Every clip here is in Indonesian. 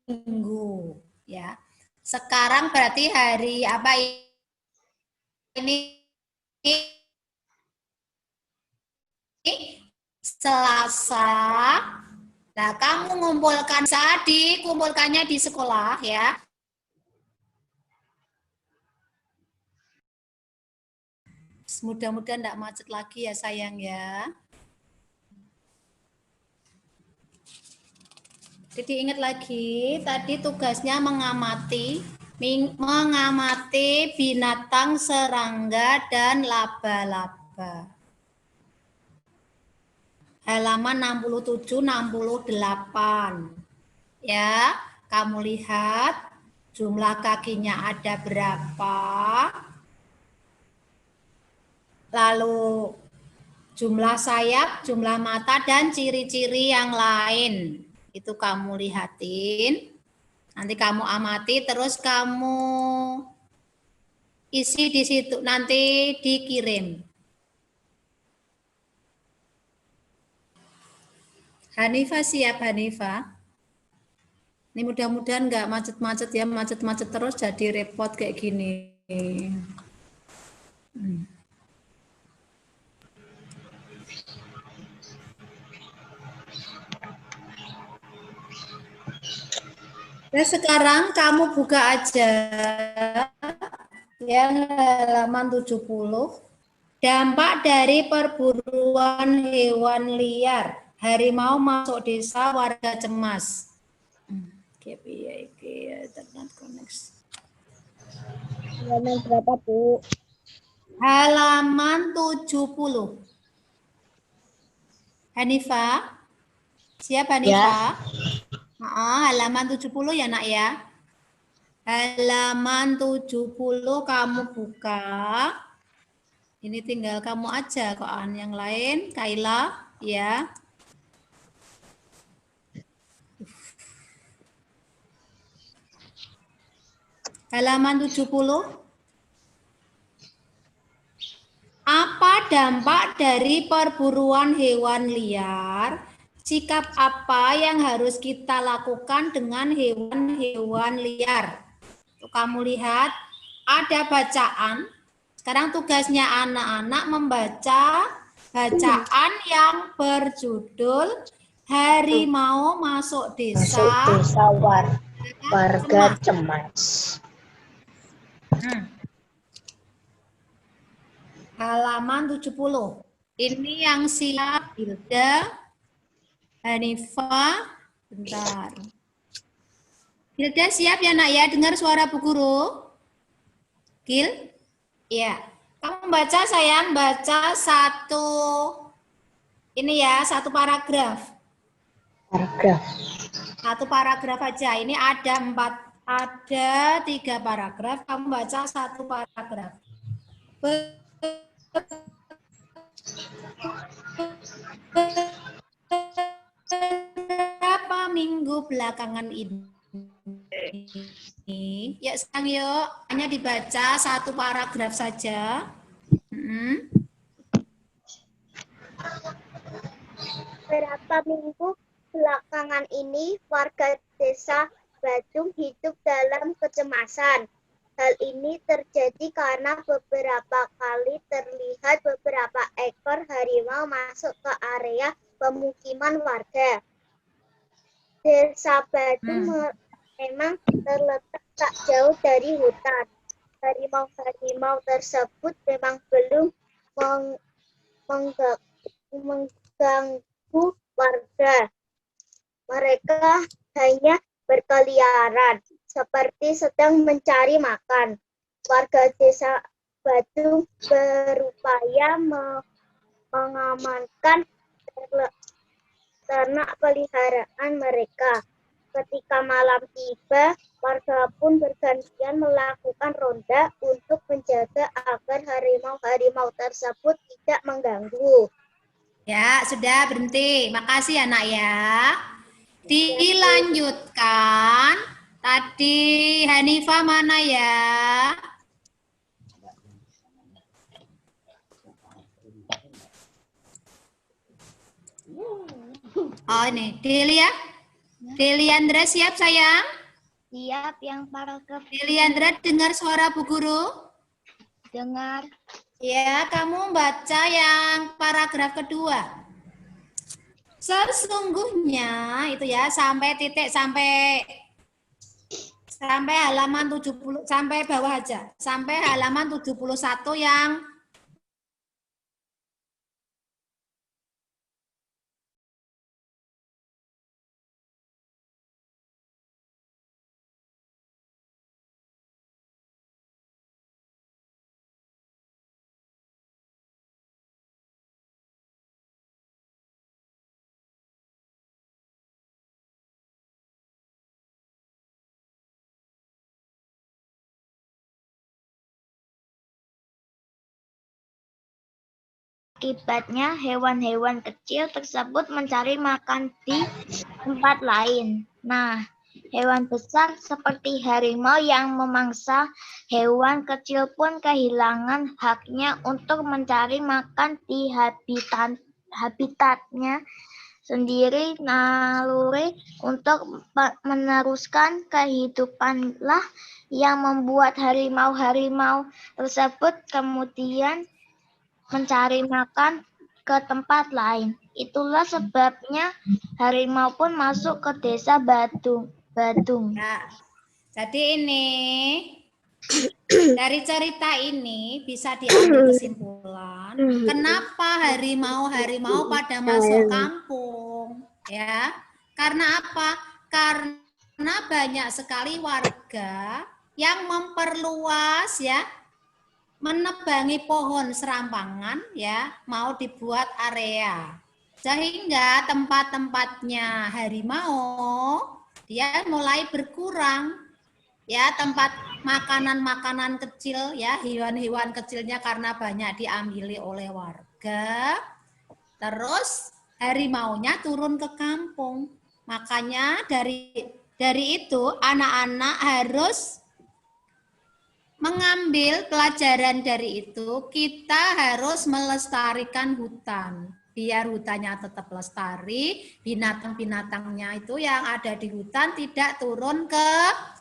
minggu ya. Sekarang berarti hari apa ini? Selasa. Nah, kamu ngumpulkan kumpulkannya di sekolah ya. Mudah-mudahan tidak macet lagi ya sayang ya. Jadi ingat lagi, tadi tugasnya mengamati binatang, serangga, dan laba-laba. Halaman 67-68. Ya, kamu lihat jumlah kakinya ada berapa. Lalu jumlah sayap, jumlah mata, dan ciri-ciri yang lain. Itu kamu lihatin. Nanti kamu amati, terus kamu isi di situ, nanti dikirim. Hanifa siap, Hanifa? Ini mudah-mudahan nggak macet-macet ya, macet-macet terus jadi repot kayak gini. Nah, sekarang kamu buka aja yang halaman 70. Dampak dari perburuan hewan liar. Harimau masuk desa, warga cemas. Halaman berapa, Bu? Halaman 70. Hanifa? Siap, Hanifa? Ya. Halaman 70 ya, Nak ya. Halaman 70 kamu buka. Ini tinggal kamu aja kok yang lain. Kaila, ya. Halaman 70. Apa dampak dari perburuan hewan liar? Sikap apa yang harus kita lakukan dengan hewan-hewan liar? Tuh, kamu lihat, ada bacaan. Sekarang tugasnya anak-anak membaca bacaan yang berjudul Harimau masuk desa, warga cemas. Halaman 70. Ini yang siap Hilda, Hanifa, bentar. Hilda siap ya, Nak ya? Dengar suara Bu Guru? Gil? Iya. Kamu baca sayang, baca satu paragraf. Satu paragraf aja. Ini ada 3 paragraf. Kamu baca satu paragraf. Beberapa minggu belakangan ini, ya sayang yuk, hanya dibaca satu paragraf saja. Beberapa minggu belakangan ini, warga desa Badung hidup dalam kecemasan. Hal ini terjadi karena beberapa kali terlihat beberapa ekor harimau masuk ke area pemukiman warga. Desa Badung memang terletak tak jauh dari hutan. Harimau-harimau tersebut memang belum mengganggu warga. Mereka hanya berkeliaran seperti sedang mencari makan. Warga desa Badung berupaya mengamankan ternak peliharaan mereka. Ketika malam tiba, warga pun bergantian melakukan ronda untuk menjaga agar harimau-harimau tersebut tidak mengganggu. Ya, sudah berhenti. Makasih anak ya. Dilanjutkan. Tadi Hanifah mana ya? Oh ini, Delia. Deliandra siap sayang? Siap. Yang paragraf Deliandra dengar suara Bu Guru? dengar. Ya, kamu baca yang paragraf kedua. Sesungguhnya itu ya sampai titik sampai halaman 70 sampai bawah aja. Sampai halaman 71 yang Akibatnya, hewan-hewan kecil tersebut mencari makan di tempat lain. Nah, hewan besar seperti harimau yang memangsa hewan kecil pun kehilangan haknya untuk mencari makan di habitatnya sendiri. Naluri untuk meneruskan kehidupanlah yang membuat harimau-harimau tersebut kemudian mencari makan ke tempat lain. Itulah sebabnya harimau pun masuk ke desa Badung. nah, jadi ini dari cerita ini bisa diambil kesimpulan kenapa harimau-harimau pada masuk kampung, ya? Karena apa? Karena banyak sekali warga yang memperluas ya, menebangi pohon serampangan ya, mau dibuat area. Sehingga tempat-tempatnya harimau dia mulai berkurang. Ya, tempat makanan-makanan kecil ya, hewan-hewan kecilnya karena banyak diambil oleh warga. Terus harimaunya turun ke kampung. Makanya dari itu anak-anak harus mengambil pelajaran dari itu, kita harus melestarikan hutan. Biar hutannya tetap lestari, binatang-binatangnya itu yang ada di hutan tidak turun ke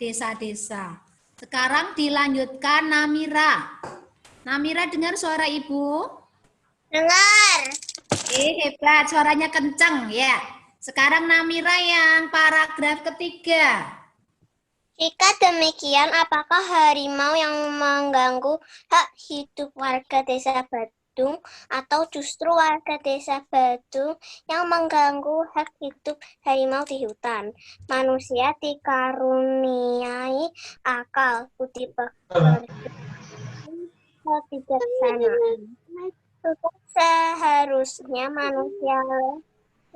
desa-desa. Sekarang dilanjutkan Namira. Namira dengar suara ibu? Dengar. Hebat, suaranya kencang ya. Sekarang Namira yang paragraf ketiga. Jika demikian, apakah harimau yang mengganggu hak hidup warga desa Badung atau justru warga desa Badung yang mengganggu hak hidup harimau di hutan? Manusia dikaruniai akal, budi pekerti, kebijaksanaan. Seharusnya manusia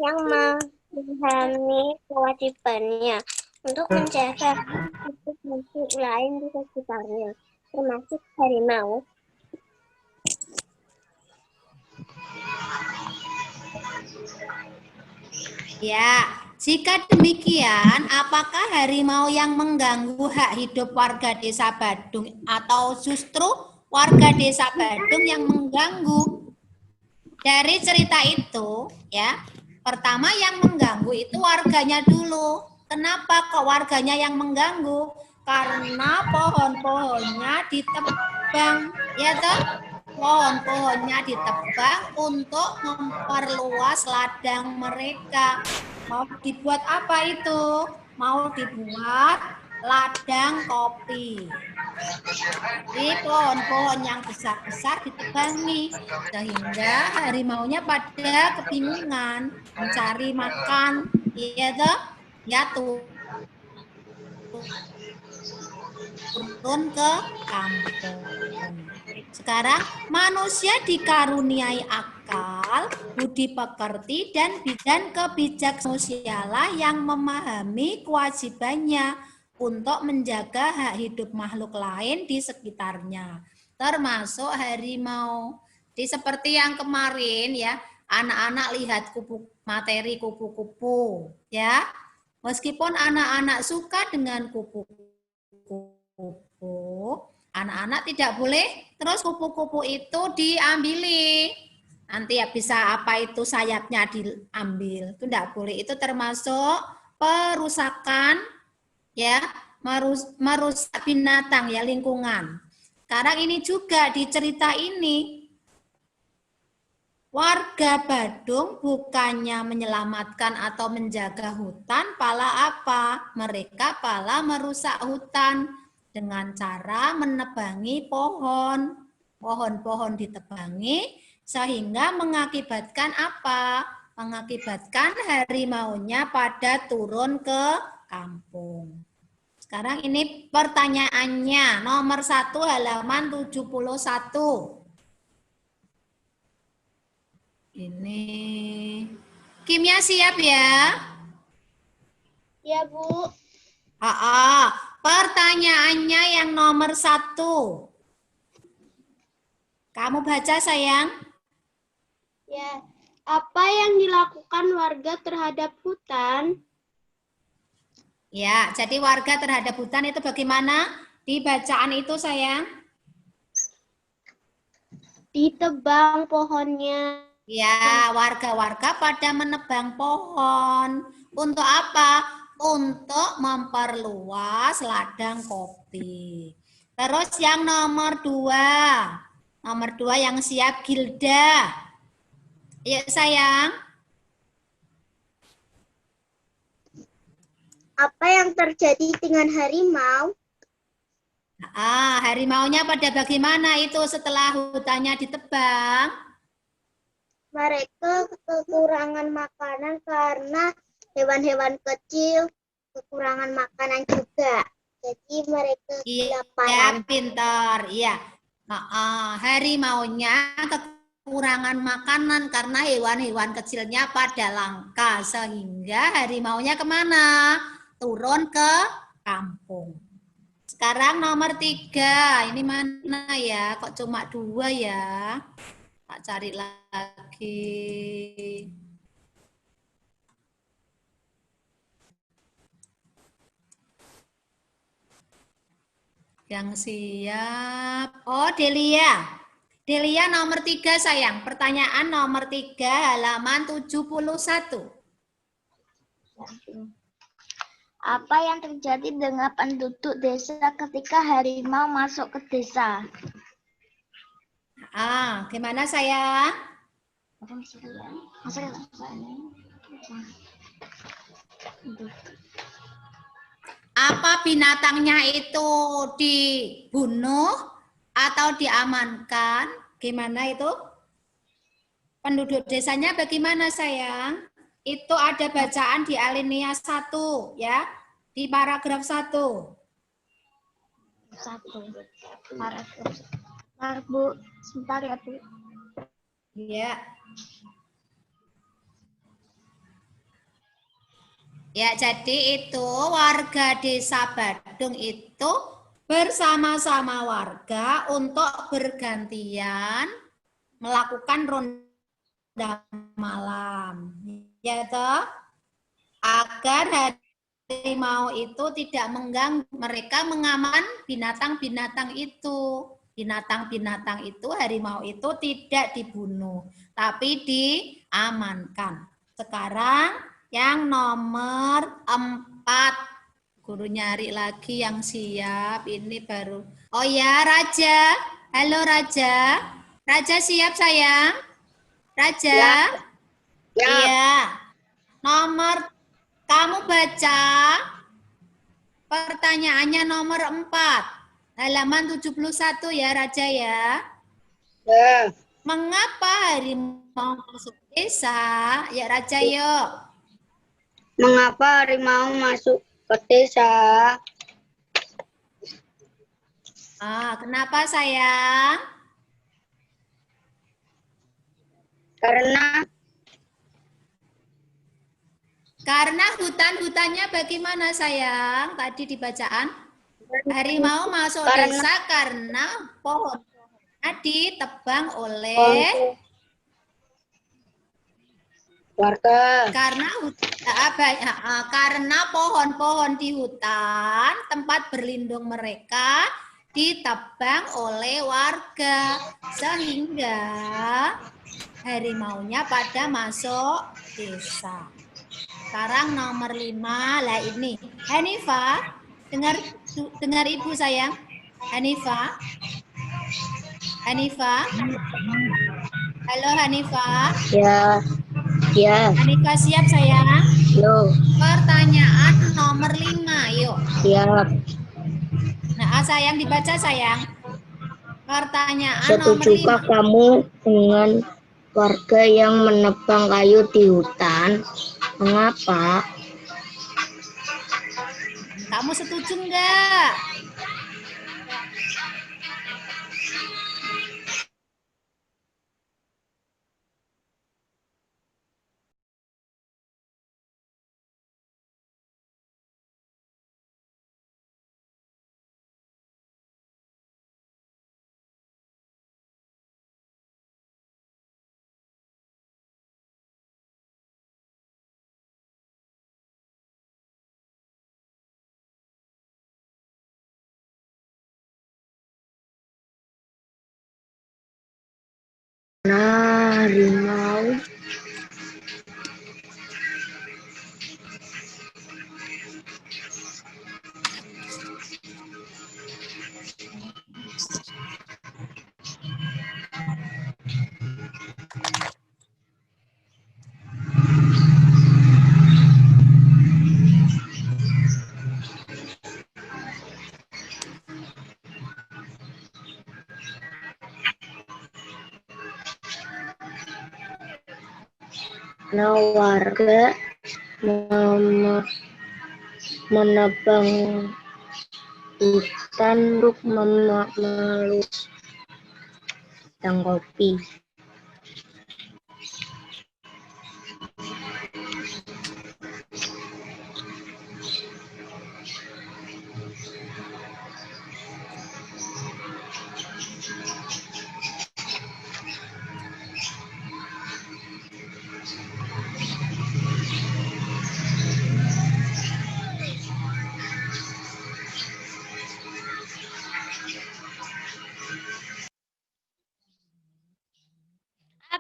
yang memahami kewajibannya untuk menjaga hidup makhluk lain di sekitarnya, termasuk harimau. Ya, jika demikian, apakah harimau yang mengganggu hak hidup warga desa Badung atau justru warga desa Badung yang mengganggu? Dari cerita itu, ya, pertama yang mengganggu itu warganya dulu. Kenapa kok warganya yang mengganggu? Karena pohon-pohonnya ditebang, ya toh? Pohon-pohonnya ditebang untuk memperluas ladang mereka. Mau dibuat apa itu? Mau dibuat ladang kopi. Jadi pohon-pohon yang besar-besar ditebangi sehingga harimaunya pada kebingungan mencari makan, iya toh? Ya turun ke kampung. Sekarang manusia dikaruniai akal, budi pekerti dan kebijaksanaan yang memahami kewajibannya untuk menjaga hak hidup makhluk lain di sekitarnya, termasuk harimau. Jadi seperti yang kemarin ya, anak-anak lihat materi kupu-kupu ya. Meskipun anak-anak suka dengan kupu-kupu, anak-anak tidak boleh terus kupu-kupu itu diambili. Nanti ya bisa apa itu sayapnya diambil. Itu tidak boleh. Itu termasuk perusakan, ya, merusak binatang, ya, lingkungan. Sekarang ini juga di cerita ini, warga Badung bukannya menyelamatkan atau menjaga hutan, pala apa? Mereka pala merusak hutan dengan cara menebangi pohon. Pohon-pohon ditebangi sehingga mengakibatkan apa? Mengakibatkan harimaunya pada turun ke kampung. Sekarang ini pertanyaannya, nomor 1 halaman 71. Ini Kimia siap ya? Ya, Bu. Pertanyaannya yang nomor 1. Kamu baca, sayang. Ya. Apa yang dilakukan warga terhadap hutan? Ya, jadi warga terhadap hutan itu bagaimana? Di bacaan itu, sayang. Ditebang pohonnya. Ya, warga-warga pada menebang pohon. Untuk apa? Untuk memperluas ladang kopi. Terus yang nomor 2. Nomor 2 yang siap Gilda. Ayo, sayang. Apa yang terjadi dengan harimau? Harimaunya pada bagaimana itu setelah hutannya ditebang? Mereka kekurangan makanan karena hewan-hewan kecil kekurangan makanan juga. Jadi mereka kelaparan. Iya, pintar. Iya. Harimaunya kekurangan makanan karena hewan-hewan kecilnya pada langka. Sehingga harimaunya kemana? Turun ke kampung. Sekarang nomor 3. Ini mana ya? Kok cuma 2 ya? Tak cari lagi. Yang siap. Oh, Delia. Delia nomor 3, sayang. Pertanyaan nomor 3, halaman 71. Apa yang terjadi dengan penduduk desa ketika harimau masuk ke desa? Gimana, sayang? Apa binatangnya itu dibunuh atau diamankan? Gimana itu? Penduduk desanya bagaimana, sayang? Itu ada bacaan di alinea 1, ya. Di paragraf 1. Paragraf. Bu, sebentar ya, Bu. Iya. Ya, jadi itu warga desa Badung itu bersama-sama warga untuk bergantian melakukan ronda malam. Ya toh? Agar harimau itu tidak mengganggu, mereka mengaman binatang-binatang itu. Binatang-binatang itu, harimau itu tidak dibunuh, tapi diamankan. Sekarang yang nomor 4. Guru nyari lagi yang siap. Ini baru. Oh ya, Raja. Halo, Raja. Raja siap, sayang? Raja? Ya. Iya. Nomor, kamu baca pertanyaannya nomor 4. Halaman 71 ya, Raja ya. Ya. Mengapa harimau masuk desa? Ya, Raja yuk. Mengapa harimau masuk ke desa? Kenapa, sayang? Karena hutan-hutannya bagaimana, sayang? Tadi di bacaan harimau masuk desa karena pohonnya ditebang oleh warga. Karena pohon-pohon di hutan, tempat berlindung mereka ditebang oleh warga, sehingga harimaunya pada masuk desa. sekarang nomor 5. Lah ini. Hanifah, dengar Ibu sayang. Hanifah. Hanifah. Halo Hanifah. Ya, ya. Hanifah siap sayang? Yo, Pertanyaan nomor 5, yuk. siap. Nah, sayang dibaca sayang. Pertanyaan nomor Setujukah 5. kamu dengan warga yang menebang kayu di hutan? Mengapa? Kamu setuju enggak? Nah, harimau. Nah, warga menebang hutan untuk melus dan kopi.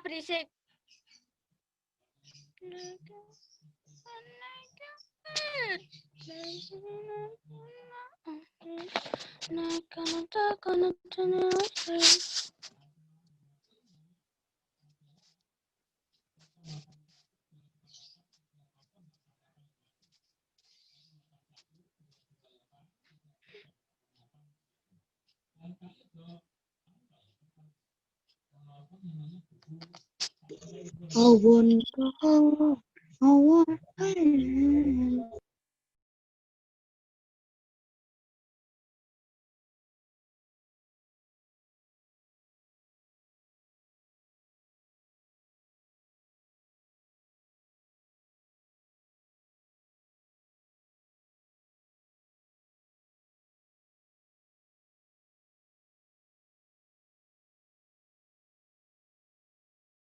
Berisik. Awan, awan,